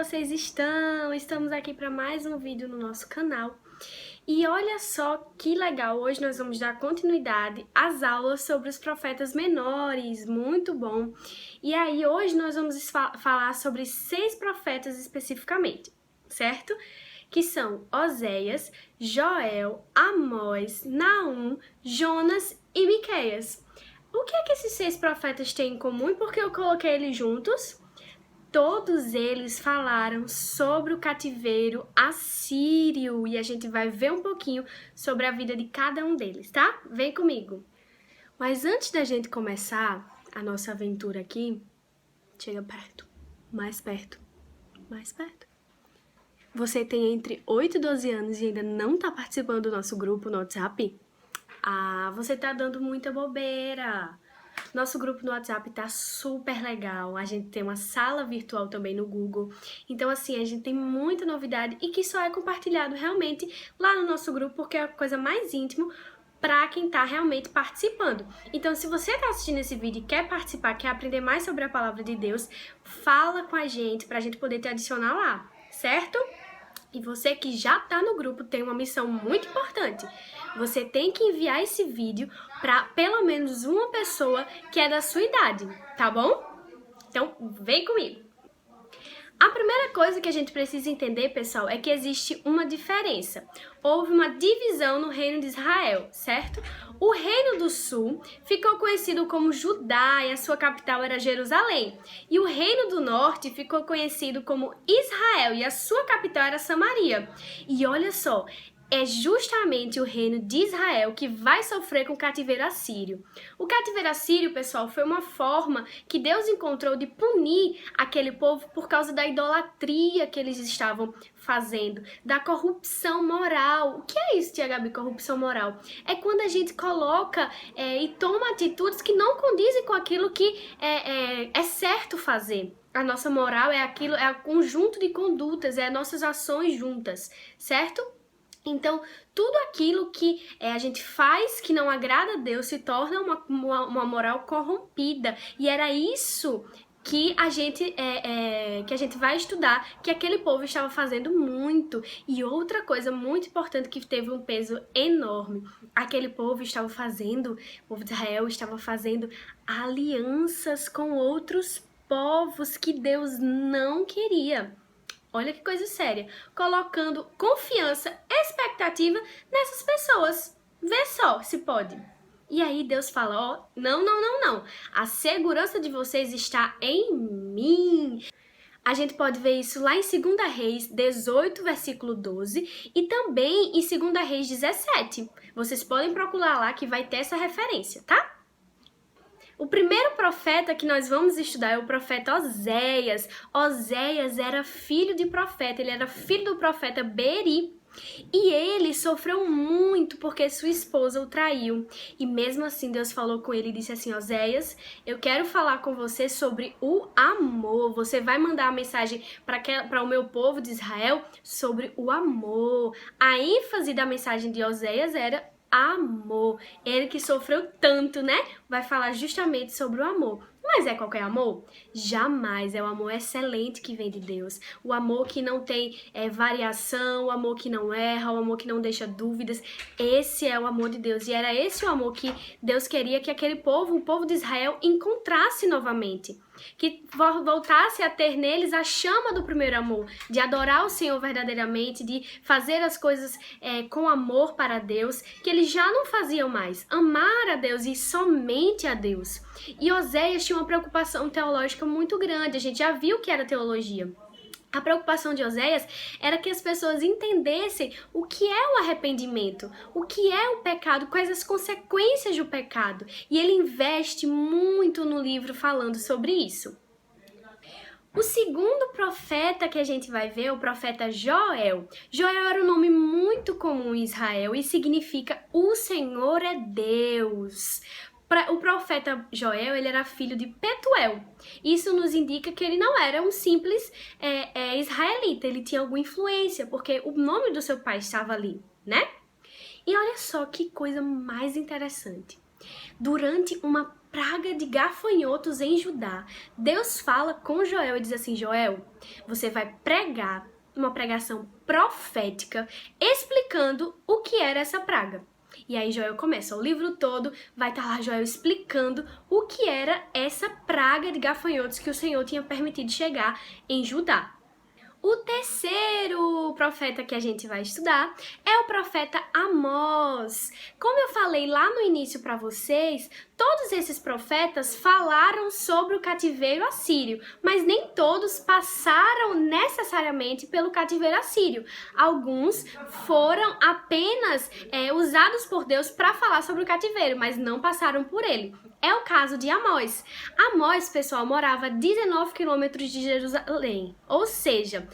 vocês estão? Estamos aqui para mais um vídeo no nosso canal. E olha só que legal, hoje nós vamos dar continuidade às aulas sobre os profetas menores, muito bom. E aí hoje nós vamos falar sobre 6 profetas especificamente, certo? Que são Oséias, Joel, Amós, Naum, Jonas e Miqueias. O que é que esses 6 profetas têm em comum e por que eu coloquei eles juntos? Todos eles falaram sobre o cativeiro assírio e a gente vai ver um pouquinho sobre a vida de cada um deles, tá? Vem comigo! Mas antes da gente começar a nossa aventura aqui, chega perto, mais perto, mais perto. Você tem entre 8 e 12 anos e ainda não tá participando do nosso grupo no WhatsApp? Ah, você tá dando muita bobeira! Nosso grupo no WhatsApp tá super legal, a gente tem uma sala virtual também no Google, então assim, a gente tem muita novidade e que só é compartilhado realmente lá no nosso grupo porque é a coisa mais íntima para quem tá realmente participando. Então se você tá assistindo esse vídeo e quer participar, quer aprender mais sobre a palavra de Deus, fala com a gente pra gente poder te adicionar lá, certo? E você que já tá no grupo tem uma missão muito importante. Você tem que enviar esse vídeo para pelo menos uma pessoa que é da sua idade, tá bom? Então, vem comigo! A primeira coisa que a gente precisa entender, pessoal, é que existe uma diferença. Houve uma divisão no reino de Israel, certo? O reino do sul ficou conhecido como Judá e a sua capital era Jerusalém. E o reino do norte ficou conhecido como Israel e a sua capital era Samaria. E olha só, é justamente o reino de Israel que vai sofrer com o cativeiro assírio. O cativeiro assírio, pessoal, foi uma forma que Deus encontrou de punir aquele povo por causa da idolatria que eles estavam fazendo, da corrupção moral. O que é isso, Tia Gabi, corrupção moral? É quando a gente coloca e toma atitudes que não condizem com aquilo que é certo fazer. A nossa moral é aquilo, é o conjunto de condutas, é nossas ações juntas, certo? Então, tudo aquilo que a gente faz que não agrada a Deus se torna uma moral corrompida. E era isso que a gente vai estudar, que aquele povo estava fazendo muito. E outra coisa muito importante que teve um peso enorme, aquele povo estava fazendo, o povo de Israel estava fazendo alianças com outros povos que Deus não queria. Olha que coisa séria, colocando confiança, expectativa nessas pessoas. Vê só se pode. E aí Deus fala, ó, não. A segurança de vocês está em mim. A gente pode ver isso lá em 2 Reis 18, versículo 12 e também em 2 Reis 17. Vocês podem procurar lá que vai ter essa referência, tá? O primeiro profeta que nós vamos estudar é o profeta Oséias. Oséias era filho de profeta, ele era filho do profeta Beri. E ele sofreu muito porque sua esposa o traiu. E mesmo assim Deus falou com ele e disse assim, Oséias, eu quero falar com você sobre o amor. Você vai mandar a mensagem para o meu povo de Israel sobre o amor. A ênfase da mensagem de Oséias era amor. Ele que sofreu tanto, né? Vai falar justamente sobre o amor. Mas é qualquer amor? Jamais, é o amor excelente que vem de Deus. O amor que não tem variação, o amor que não erra, o amor que não deixa dúvidas. Esse é o amor de Deus. E era esse o amor que Deus queria que aquele povo, o povo de Israel, encontrasse novamente. Que voltasse a ter neles a chama do primeiro amor, de adorar o Senhor verdadeiramente, de fazer as coisas com amor para Deus, que eles já não faziam mais, amar a Deus e somente a Deus. E Oséias tinha uma preocupação teológica muito grande, a gente já viu que era teologia. A preocupação de Oséias era que as pessoas entendessem o que é o arrependimento, o que é o pecado, quais as consequências do pecado. E ele investe muito no livro falando sobre isso. O segundo profeta que a gente vai ver é o profeta Joel. Joel era um nome muito comum em Israel e significa o Senhor é Deus. O profeta Joel, ele era filho de Petuel. Isso nos indica que ele não era um simples israelita, ele tinha alguma influência, porque o nome do seu pai estava ali, né? E olha só que coisa mais interessante. Durante uma praga de gafanhotos em Judá, Deus fala com Joel e diz assim: Joel, você vai pregar uma pregação profética explicando o que era essa praga. E aí Joel começa, o livro todo vai estar lá Joel explicando o que era essa praga de gafanhotos que o Senhor tinha permitido chegar em Judá. O terceiro profeta que a gente vai estudar é o profeta Amós. Como eu falei lá no início para vocês, todos esses profetas falaram sobre o cativeiro assírio, mas nem todos passaram necessariamente pelo cativeiro assírio. Alguns foram apenas usados por Deus para falar sobre o cativeiro, mas não passaram por ele. É o caso de Amós. Amós, pessoal, morava a 19 quilômetros de Jerusalém, ou seja,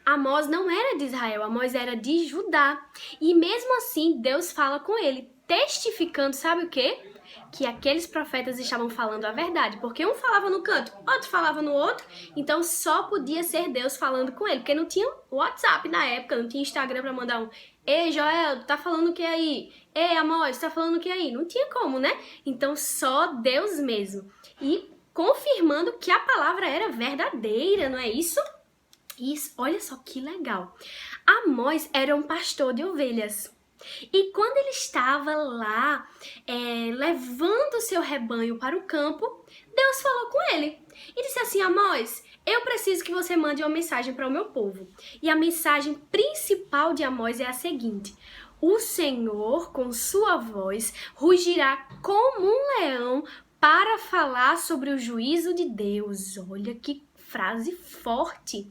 Amós não era de Israel, Amós era de Judá. E mesmo assim, Deus fala com ele, testificando, sabe o quê? Que aqueles profetas estavam falando a verdade, porque um falava no canto, outro falava no outro, então só podia ser Deus falando com ele, porque não tinha WhatsApp na época, não tinha Instagram para mandar um Ei, Joel, tá falando o que aí? Ei, Amós, tá falando o que aí? Não tinha como, né? Então só Deus mesmo. E confirmando que a palavra era verdadeira, não é isso? Isso, olha só que legal. Amós era um pastor de ovelhas. E quando ele estava lá levando o seu rebanho para o campo, Deus falou com ele e disse assim: Amós, eu preciso que você mande uma mensagem para o meu povo. E a mensagem principal de Amós é a seguinte: o Senhor, com sua voz, rugirá como um leão para falar sobre o juízo de Deus. Olha que frase forte!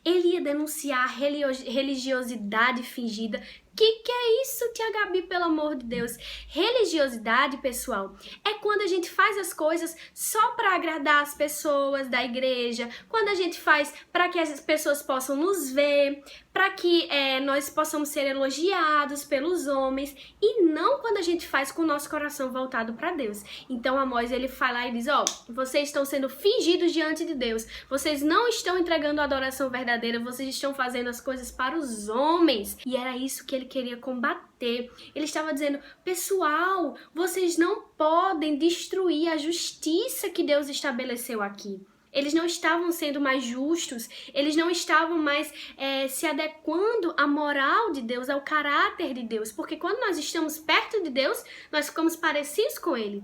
Ele ia denunciar a religiosidade fingida. Que é isso, Tia Gabi, pelo amor de Deus? Religiosidade, pessoal, é quando a gente faz as coisas só para agradar as pessoas da igreja, quando a gente faz para que as pessoas possam nos ver, para que nós possamos ser elogiados pelos homens, e não quando a gente faz com o nosso coração voltado para Deus. Então Amós, ele fala e diz: vocês estão sendo fingidos diante de Deus, vocês não estão entregando a adoração verdadeira, vocês estão fazendo as coisas para os homens. E era isso que ele queria combater. Ele estava dizendo: pessoal, vocês não podem destruir a justiça que Deus estabeleceu aqui. Eles não estavam sendo mais justos, eles não estavam mais se adequando à moral de Deus, ao caráter de Deus, porque quando nós estamos perto de Deus, nós ficamos parecidos com Ele.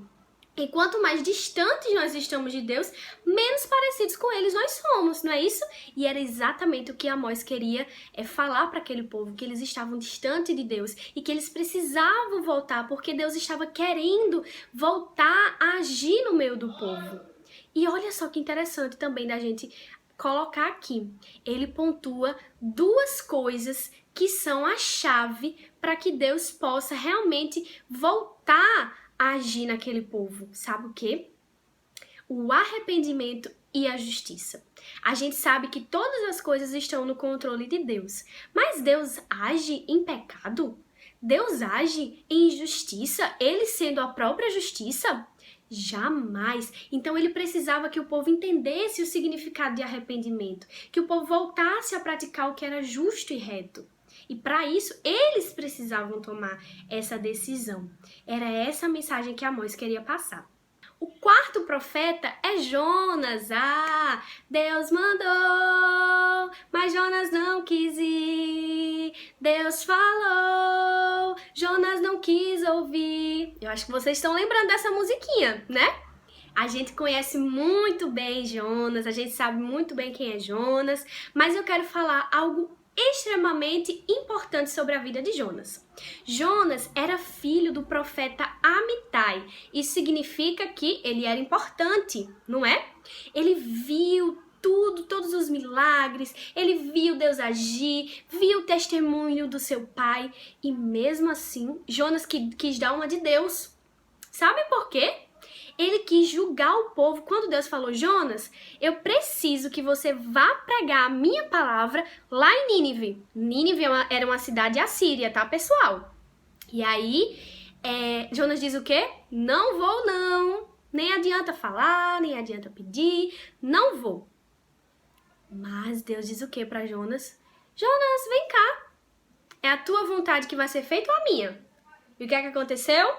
E quanto mais distantes nós estamos de Deus, menos parecidos com eles nós somos, não é isso? E era exatamente o que Amós queria falar para aquele povo, que eles estavam distantes de Deus e que eles precisavam voltar, porque Deus estava querendo voltar a agir no meio do povo. E olha só que interessante também da gente colocar aqui. Ele pontua duas coisas que são a chave para que Deus possa realmente voltar a agir naquele povo. Sabe o quê? O arrependimento e a justiça. A gente sabe que todas as coisas estão no controle de Deus, mas Deus age em pecado? Deus age em injustiça, ele sendo a própria justiça? Jamais. Então ele precisava que o povo entendesse o significado de arrependimento, que o povo voltasse a praticar o que era justo e reto. E para isso, eles precisavam tomar essa decisão. Era essa a mensagem que Amós queria passar. O quarto profeta é Jonas. Deus mandou, mas Jonas não quis ir. Deus falou, Jonas não quis ouvir. Eu acho que vocês estão lembrando dessa musiquinha, né? A gente conhece muito bem Jonas, a gente sabe muito bem quem é Jonas, mas eu quero falar algo extremamente importante sobre a vida de Jonas. Jonas era filho do profeta Amitai. Isso significa que ele era importante, não é? Ele viu todos os milagres, ele viu Deus agir, viu o testemunho do seu pai e mesmo assim Jonas quis dar uma de Deus. Sabe por quê? Ele quis julgar o povo quando Deus falou: Jonas, eu preciso que você vá pregar a minha palavra lá em Nínive. Nínive era uma cidade assíria, tá, pessoal? E aí, Jonas diz o quê? Não vou, não. Nem adianta falar, nem adianta pedir, não vou. Mas Deus diz o quê para Jonas? Jonas, vem cá. É a tua vontade que vai ser feita ou a minha? E o que é que aconteceu?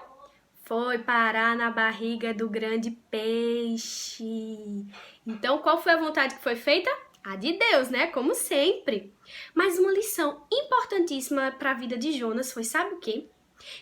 Foi parar na barriga do grande peixe. Então, qual foi a vontade que foi feita? A de Deus, né? Como sempre. Mas uma lição importantíssima para a vida de Jonas foi, sabe o quê?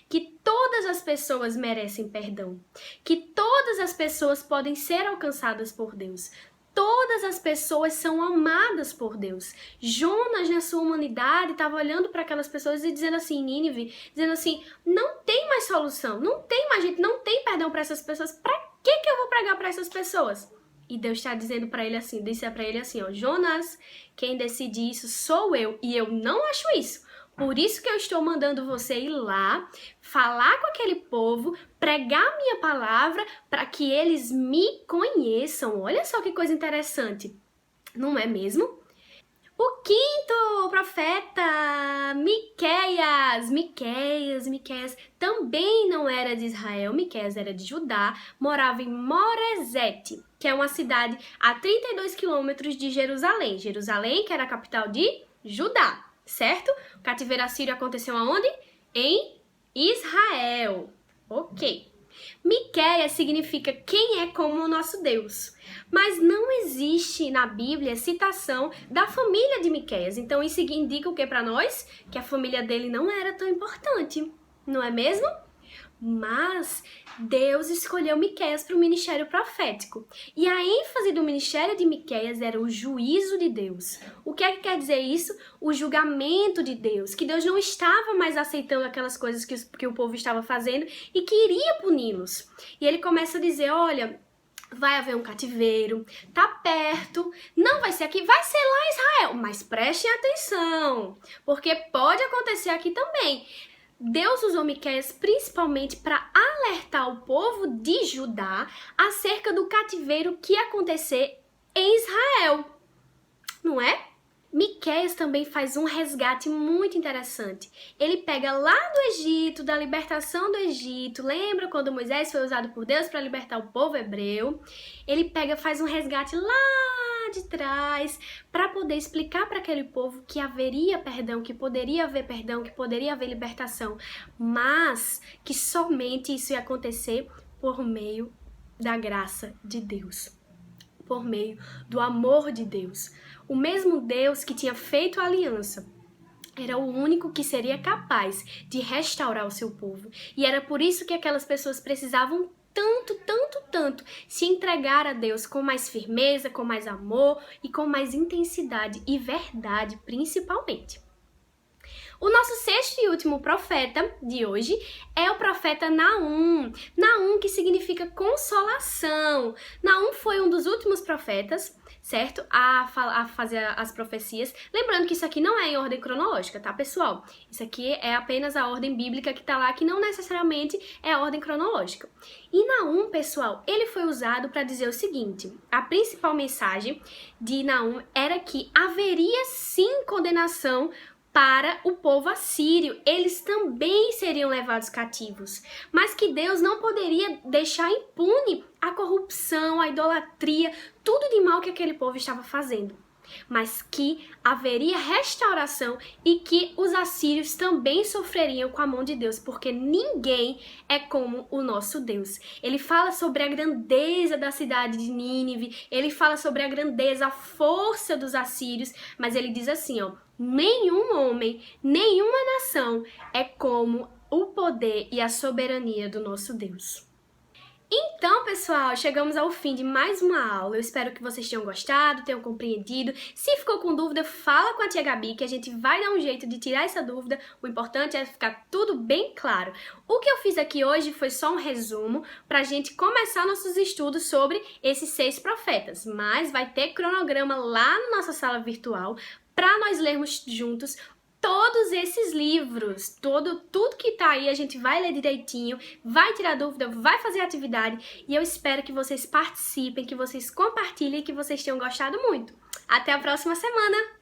Que todas as pessoas merecem perdão. Que todas as pessoas podem ser alcançadas por Deus. Todas as pessoas são amadas por Deus. Jonas, na sua humanidade, estava olhando para aquelas pessoas e dizendo assim, Nínive, dizendo assim, não tem mais solução, não tem mais gente, não tem perdão para essas pessoas. Para que eu vou pregar para essas pessoas? E Deus está dizendo para ele assim, disse para ele assim, ó, Jonas, quem decide isso sou eu, e eu não acho isso. Por isso que eu estou mandando você ir lá, falar com aquele povo, pregar a minha palavra para que eles me conheçam. Olha só que coisa interessante, não é mesmo? O quinto profeta, Miqueias também não era de Israel, Miqueias era de Judá, morava em Moresete, que é uma cidade a 32 quilômetros de Jerusalém. Jerusalém, que era a capital de Judá. Certo? O cativeiro assírio aconteceu aonde? Em Israel. Ok. Miqueias significa quem é como o nosso Deus. Mas não existe na Bíblia citação da família de Miqueias. Então isso indica o que para nós? Que a família dele não era tão importante. Não é mesmo? Mas Deus escolheu Miqueias para o ministério profético. E a ênfase do ministério de Miqueias era o juízo de Deus. O que é que quer dizer isso? O julgamento de Deus. Que Deus não estava mais aceitando aquelas coisas que o povo estava fazendo e que iria puni-los. E ele começa a dizer, olha, vai haver um cativeiro, tá perto, não vai ser aqui, vai ser lá em Israel. Mas prestem atenção, porque pode acontecer aqui também. Deus usou Miqueias principalmente para alertar o povo de Judá acerca do cativeiro que ia acontecer em Israel, não é? Miqueias também faz um resgate muito interessante. Ele pega lá do Egito, da libertação do Egito, lembra quando Moisés foi usado por Deus para libertar o povo hebreu? Ele faz um resgate lá de trás para poder explicar para aquele povo que haveria perdão, que poderia haver perdão, que poderia haver libertação, mas que somente isso ia acontecer por meio da graça de Deus, por meio do amor de Deus. O mesmo Deus que tinha feito a aliança era o único que seria capaz de restaurar o seu povo. E era por isso que aquelas pessoas precisavam tanto se entregar a Deus com mais firmeza, com mais amor e com mais intensidade e verdade, principalmente. O nosso sexto e último profeta de hoje é o profeta Naum. Naum, que significa consolação. Naum foi um dos últimos profetas, certo? A fazer as profecias. Lembrando que isso aqui não é em ordem cronológica, tá, pessoal? Isso aqui é apenas a ordem bíblica que tá lá, que não necessariamente é a ordem cronológica. E Naum, pessoal, ele foi usado para dizer o seguinte: a principal mensagem de Naum era que haveria sim condenação para o povo assírio, eles também seriam levados cativos, mas que Deus não poderia deixar impune a corrupção, a idolatria, tudo de mal que aquele povo estava fazendo, mas que haveria restauração e que os assírios também sofreriam com a mão de Deus, porque ninguém é como o nosso Deus. Ele fala sobre a grandeza da cidade de Nínive, ele fala sobre a grandeza, a força dos assírios, mas ele diz assim, ó: nenhum homem, nenhuma nação é como o poder e a soberania do nosso Deus. Então, pessoal, chegamos ao fim de mais uma aula. Eu espero que vocês tenham gostado, tenham compreendido. Se ficou com dúvida, fala com a tia Gabi, que a gente vai dar um jeito de tirar essa dúvida. O importante é ficar tudo bem claro. O que eu fiz aqui hoje foi só um resumo para a gente começar nossos estudos sobre esses 6 profetas. Mas vai ter cronograma lá na nossa sala virtual para nós lermos juntos todos esses livros, tudo que tá aí, a gente vai ler direitinho, vai tirar dúvida, vai fazer atividade, e eu espero que vocês participem, que vocês compartilhem, que vocês tenham gostado muito. Até a próxima semana!